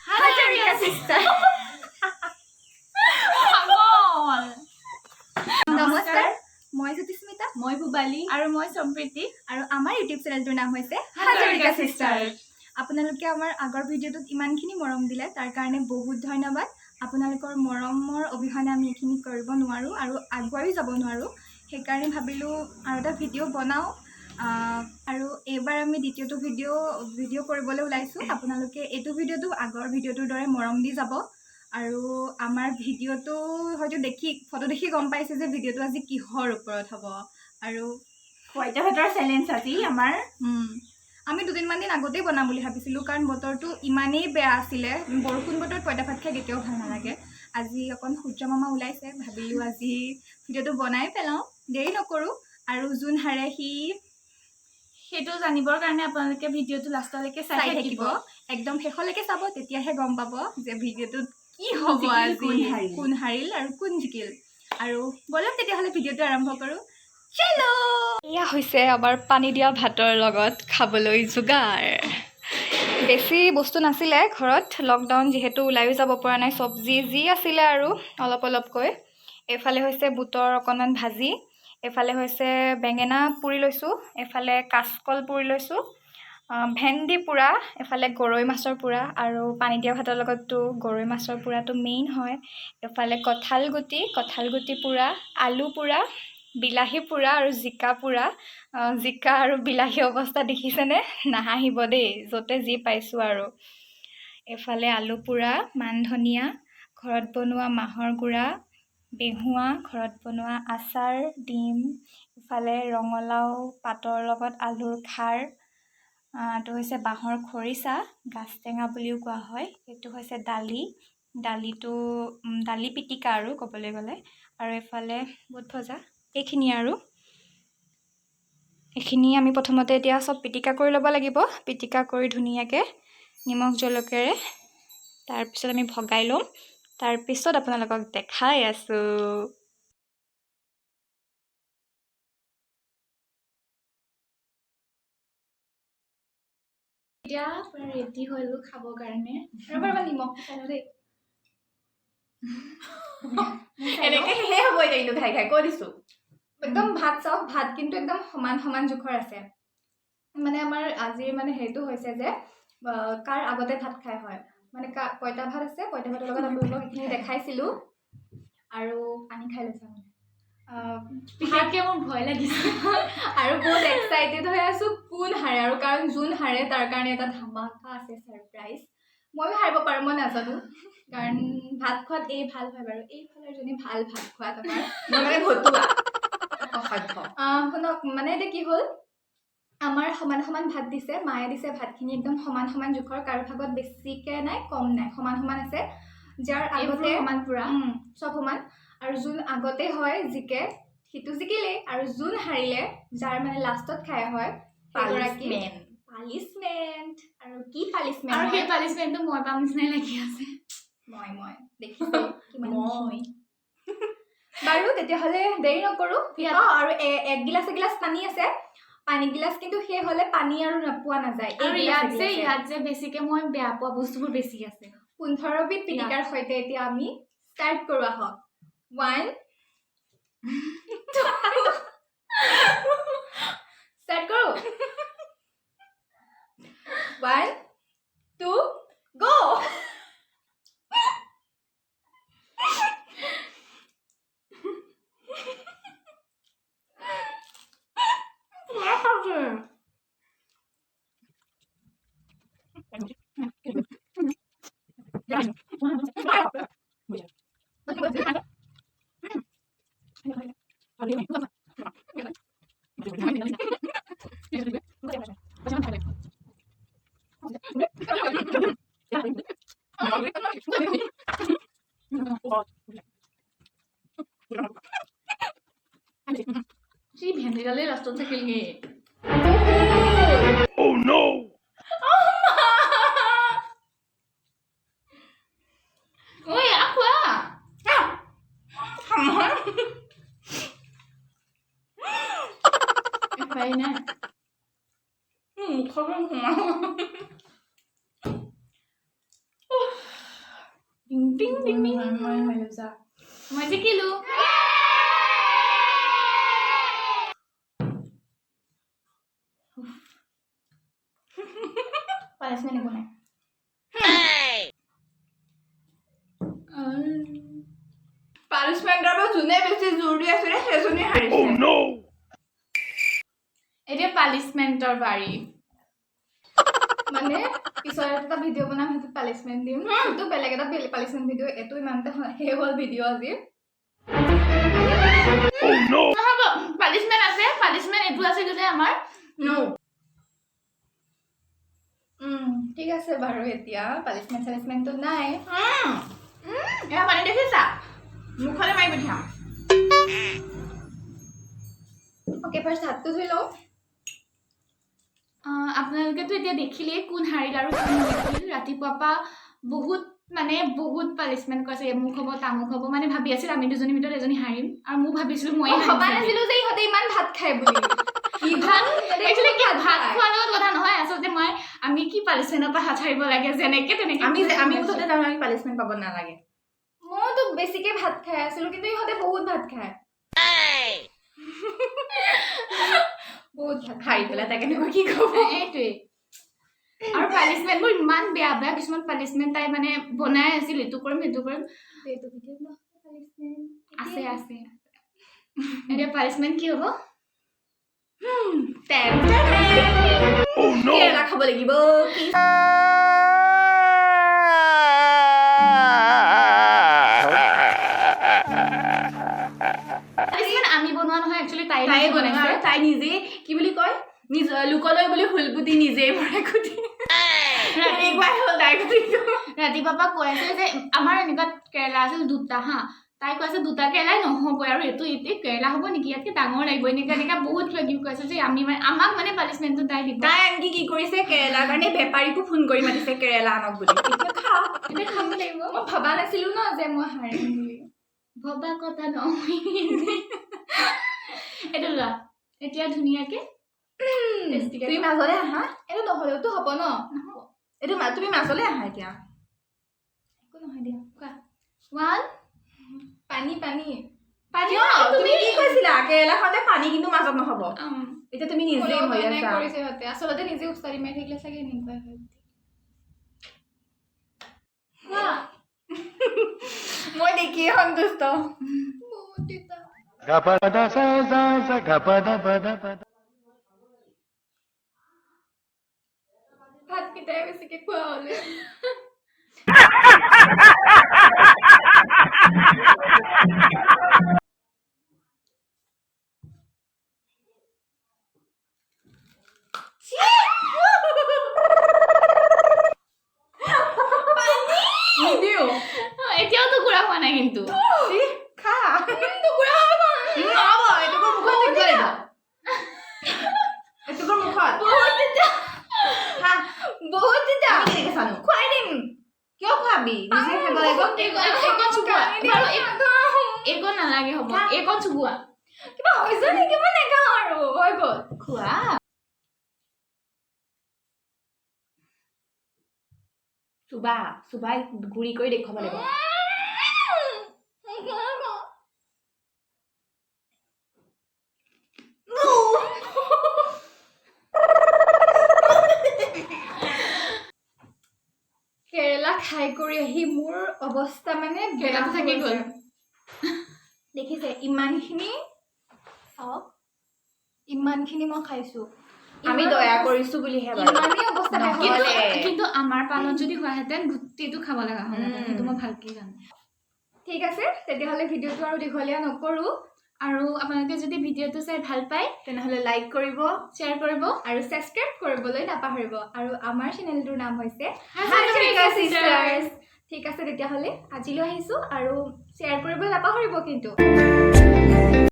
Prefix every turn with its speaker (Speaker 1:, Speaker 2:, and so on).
Speaker 1: Hajarika sister. নমস্কাৰ মই জ্যোতিস্মিতা
Speaker 2: মই পুবালি
Speaker 1: আৰু মই সম্প্ৰীতি আৰু আমাৰ ইউটিউব চেনেলটোৰ নাম হৈছে হাজাৰিকা সিস্টাৰ আপোনালোকে আমাৰ আগৰ ভিডিঅ'টোত ইমানখিনি মৰম দিলে তাৰ কাৰণে বহুত ধন্যবাদ আপোনালোকৰ মৰমৰ অবিহনে আমি এইখিনি কৰিব নোৱাৰো আৰু আগুৱাই যাব নোৱাৰো সেইকাৰণে ভাবিলো আৰু এটা ভিডিঅ' বনাও আৰু এবাৰ আমি দ্বিতীয়টো ভিডিঅ' কৰিবলৈ ওলাইছো আপোনালোকে এইটো ভিডিঅ'টো আগৰ ভিডিঅ'টোৰ দৰে মৰম দি যাব আৰু আমাৰ ভিডিঅ'টো হয়তো ফটো দেখি গম পাইছে যে ভিডিঅ'টো আজি কিহৰ ওপৰত হ'ব আৰু
Speaker 2: পইতা ভাতৰ চেলেঞ্জ আজি আমাৰ
Speaker 1: আমি দুদিনমান দিন আগতেই বনাম বুলি ভাবিছিলোঁ কাৰণ বতৰটো ইমানেই বেয়া আছিলে বৰষুণ বতৰত পইতা ভাত খাই কেতিয়াও ভাল নালাগে আজি অকণ সূৰ্য মামা ওলাইছে ভাবিলোঁ আজি ভিডিঅ'টো বনাই পেলাওঁ দেৰি নকৰোঁ আৰু যোন হাৰে
Speaker 2: সেইটো জানিবৰ কাৰণে আপোনালোকে ভিডিঅ'টো লাষ্টলৈকে চাই থাকিব
Speaker 1: একদম শেষলৈকে চাব তেতিয়াহে গম পাব যে ভিডিঅ'টোত কি হ'ব আজি কোন হাৰিল আৰু কোন জিকিল আৰু বলক তেতিয়াহ'লে ভিডিঅ'টো আৰম্ভ কৰোঁ চলো এয়া হৈছে আমাৰ পানী দিয়া ভাতৰ লগত খাবলৈ যোগাৰ বেছি বস্তু নাছিলে ঘৰত লকডাউন যিহেতু ওলাইও যাব পৰা নাই চব্জি যি আছিলে আৰু অলপ অলপকৈ এফালে হৈছে বুটৰ অকণমান ভাজি এফালে হৈছে বেঙেনা পুৰি লৈছোঁ এফালে কাচকল পুৰি লৈছোঁ ভেন্দি পোৰা এফালে গৰৈ মাছৰ পোৰা আৰু পানী দিয়া ভাতৰ লগততো গৰৈ মাছৰ পোৰাটো মেইন হয় এফালে কঁঠাল গুটি পোৰা আলু পোৰা বিলাহী পোৰা আৰু জিকা পোৰা জিকা আৰু বিলাহী অৱস্থা দেখিছেনে নাহাঁহিব দেই য'তে যি পাইছোঁ আৰু এফালে আলু পোৰা মান ধনিয়া ঘৰত বনোৱা মাহৰ গুড়া বেহুৱা ঘৰত বনোৱা আচাৰ ডিম ইফালে ৰঙালাও পাতৰ লগত আলুৰ খাৰ এইটো হৈছে বাঁহৰ খৰিচা গাজ টেঙা বুলিও কোৱা হয় এইটো হৈছে দালি পিটিকা আৰু ক'বলৈ গ'লে আৰু এফালে বুট ভজা এইখিনি আমি প্ৰথমতে এতিয়া চব পিটিকা কৰি ল'ব লাগিব পিটিকা কৰি ধুনীয়াকৈ নিমখ জলকীয়াৰে তাৰপিছত আমি ভগাই ল'ম তাৰপিছত আপোনালোকক দেখাই আছোঁ
Speaker 2: এতিয়া পুৰা ৰেডি হ'লো খাবৰ কাৰণে
Speaker 1: ৰ'বা নিমখ খাই লওঁ দেই
Speaker 2: এনেকৈ শেষে হ'ব এতিয়া খাই খাই কৈ দিছোঁ
Speaker 1: একদম ভাত চাওক ভাত কিন্তু একদম সমান জোখৰ আছে মানে আমাৰ আজিৰ মানে হেৰিটো হৈছে যে কাৰ আগতে ভাত খাই হয় মানে পইতা ভাত আছে পইতা ভাতৰ লগত আপোনালোকক এইখিনি দেখাইছিলোঁ আৰু পানী খাই লৈছে মানে
Speaker 2: বিশেষকৈ মোৰ ভয় লাগিছে
Speaker 1: আৰু বহুত এক্সাইটেড হৈ আছোঁ কোন হাৰে আৰু কাৰণ যোন হাৰে তাৰ কাৰণে এটা ধামাকা আছে ছাৰপ্ৰাইজ ময়ো হাৰিব পাৰোঁ মই নাজানো কাৰণ ভাত খোৱাত ভাল হয় বাৰু এইফালৰ জনী ভাল ভাত খোৱাত আমাৰ শুনক মানে এতিয়া কি হ'ল আমাৰ সমান ভাত দিছে মায়ে দিছে ভাতখিনি একদম সমান জোখৰ কাৰো ভাগত বেছিকৈ নাই কম নাই সমান আছে যাৰ আগতে
Speaker 2: সমান পুৰা
Speaker 1: চব সমান আৰু যোন আগতে হয় জিকে সিটো জিকিলে আৰু যোন হাৰিলে যাৰ মানে লাষ্টত খাই হয় পালিচমেণ্ট আৰু কি পালিচমেণ্ট
Speaker 2: আৰু সেই পালিচমেণ্টটো মই পাম নিচিনাই লাগি আছে
Speaker 1: মই দেখিছোঁ কিমান বাৰু তেতিয়াহ'লে দেৰি নকৰোঁ আৰু এক গিলাচ পানী আছে পানী গিলাচ কিন্তু সেই হ'লে পানী আৰু নোপোৱা নাযায়
Speaker 2: আৰু ইয়াত যে বেছিকৈ মই বেয়া পোৱা বস্তুবোৰ বেছি আছে
Speaker 1: 15 বিধ পিটিকাৰ সৈতে এতিয়া আমি ষ্টাৰ্ট কৰোঁ আহক 1 ষ্টাৰ্ট কৰোঁ 1 2 go
Speaker 2: See, ভেন্দিডালেই লাষ্টত থাকিলগে
Speaker 3: Oh no!
Speaker 2: ঐ খোৱা উপায় নাই মুখখন সোমাও টিং টিং টিং টিং মই জিকিলো পালিছমেণ্ট একো নাই
Speaker 1: পানিশমেন্টৰ পৰা যোনে বেছি জোৰ দি আছিলে সেইজনী হাৰিছে
Speaker 2: এতিয়া পালিছমেণ্টৰ বাৰী
Speaker 1: মানে পিছৰ এটা ভিডিঅ' বনাম সেইটো পানিশমেন্ট দিম সেইটো বেলেগ এটা পানিশমেন্ট ভিডিঅ' এইটো ইমানতে সেই হ'ল ভিডিঅ' আজি
Speaker 2: নহ'ব পালিছমেণ্ট আছে পালিছমেণ্ট এইটো আছে যে আমাৰ
Speaker 1: ঠিক আছে বাৰু এতিয়া পানিশমেন্টটো নাই
Speaker 2: এয়া পানী দেখিছা মুখলে মাৰি পঠিয়াম
Speaker 1: অ'কে ফাৰ্ষ্ট হাতটো ধুই লওঁ
Speaker 2: আপোনালোকেতো এতিয়া দেখিলেই কোন হাৰিল আৰু কোন জিকিল ৰাতিপুৱাৰ পৰা বহুত পানিছমেণ্ট কৰিছে মোক হ'ব তামুক হ'ব মানে ভাবি আছিল আমি দুজনীৰ ভিতৰত এজনী হাৰিম আৰু মোক ভাবিছিলোঁ মই
Speaker 1: ভবা নাছিলোঁ যে ইহঁতে ইমান ভাত খায় বুলি
Speaker 2: ভাত খোৱাৰ লগত কথা নহয় আচলতে আমি কি পানিছমেণ্টৰ পৰা হাত সাৰিব লাগে যেনেকে তেনেকে
Speaker 1: আমি মুঠতে জানো আমি পানিছমেণ্ট পাব নালাগে মইতো বেছিকে ভাত খাই আছিলোঁ কিন্তু ইহঁতে বহুত ভাত খায় বহুত ভাত খাই পেলাই তাকে কি ক'ব
Speaker 2: এইটোৱেই আৰু পানিছমেণ্টবোৰ ইমান বেয়া বেয়া কিছুমান পানিছমেণ্ট তাই মানে বনাই আছিল এইটো কৰিম সেইটো কৰিম আছে এতিয়া পানিছমেণ্ট কি হ'ব
Speaker 1: কেৰেলা খাব লাগিব
Speaker 2: আমি বনোৱা নহয় একচুৱেলি তাই বনাইছে
Speaker 1: তাই নিজে কি বুলি কয় লোকলৈ বুলি ফুলপুতি নিজেই ভৰাই খুটি
Speaker 2: ৰাতিপুৱাৰ পৰা কৈ আছে যে আমাৰ এনেকুৱা কেৰেলা আছিল দুটা হা তাই কৈছে দুটা কেৰেলাই নহ'ব আৰু এইটো কেৰেলা হ'ব নেকি ইয়াতকে ডাঙৰ লাগিব এনেকা বহুত কিবা কৈছে যে আমি আমাক মানে পানিছমেণ্টটো তাই দিব
Speaker 1: তাই আনকি কি কৰিছে কেৰেলাৰ কাৰণে বেপাৰীকো ফোন কৰি মাতিছে কেৰেলা আনক বুলি এতিয়া খাব লাগিব মই ভবা নাছিলোঁ ন যে মই হাৰিম বুলি
Speaker 2: ভবা কথা নহয় এইটো লোৱা এতিয়া ধুনীয়াকে
Speaker 1: তুমি মাজলৈ আহা এইটো নহ'লেওতো হ'ব ন এইটো তুমি মাজলৈ আহা এতিয়া একো নহয় দিয়া কোৱা
Speaker 2: ওৱান
Speaker 1: পানী তুমি কি কৈছিলা কেৰেলা খাওঁতে পানী কিন্তু মাজত নহ'ব এতিয়া তুমি নিজে হৈ আছা আচলতে নিজে উস্তাদি মাৰি থাকিলে চাগে এনেকুৱা হয় মই দেখি সন্তুষ্ট ভাতকেইটাই বেছিকে খোৱা হ'লে
Speaker 2: এতিয়াও টুকুৰা হোৱা নাই কিন্তু এইকণ নালাগে হ'ব এইকণ চুবোৱা
Speaker 1: কিবা হৈছে নেকি মই নেখাওঁ আৰু হৈ গ'ল
Speaker 2: খোৱা
Speaker 1: চুবাই গুৰি কৰি দেখুৱাব লাগিব কেৰেলা খাই কৰি আহি মোৰ অৱস্থা মানে
Speaker 2: কেৰেলাটো থাকি গ'ল
Speaker 1: দেখিছে ইমানখিনি মই খাইছো আমি দয়া কৰিছো বুলিহে ইমানেই অৱস্থা
Speaker 2: কিন্তু আমাৰ পালত যদি হোৱাহেঁতেন গোটেইটো খাব লগা হ'লহেঁতেন সেইটো মই ভালকৈ জানো
Speaker 1: ঠিক আছে তেতিয়াহ'লে ভিডিঅ'টো আৰু দীঘলীয়া নকৰোঁ
Speaker 2: আৰু আপোনালোকে যদি ভিডিঅ'টো চাই ভাল পায়
Speaker 1: তেনেহ'লে লাইক কৰিব
Speaker 2: শ্বেয়াৰ কৰিব
Speaker 1: আৰু ছাবস্ক্ৰাইব কৰিবলৈ নাপাহৰিব আৰু আমাৰ চেনেলটোৰ নাম হৈছে ঠিক আছে তেতিয়াহ'লে আজিলৈ আহিছোঁ আৰু শ্বেয়াৰ কৰিবলৈ নাপাহৰিব কিন্তু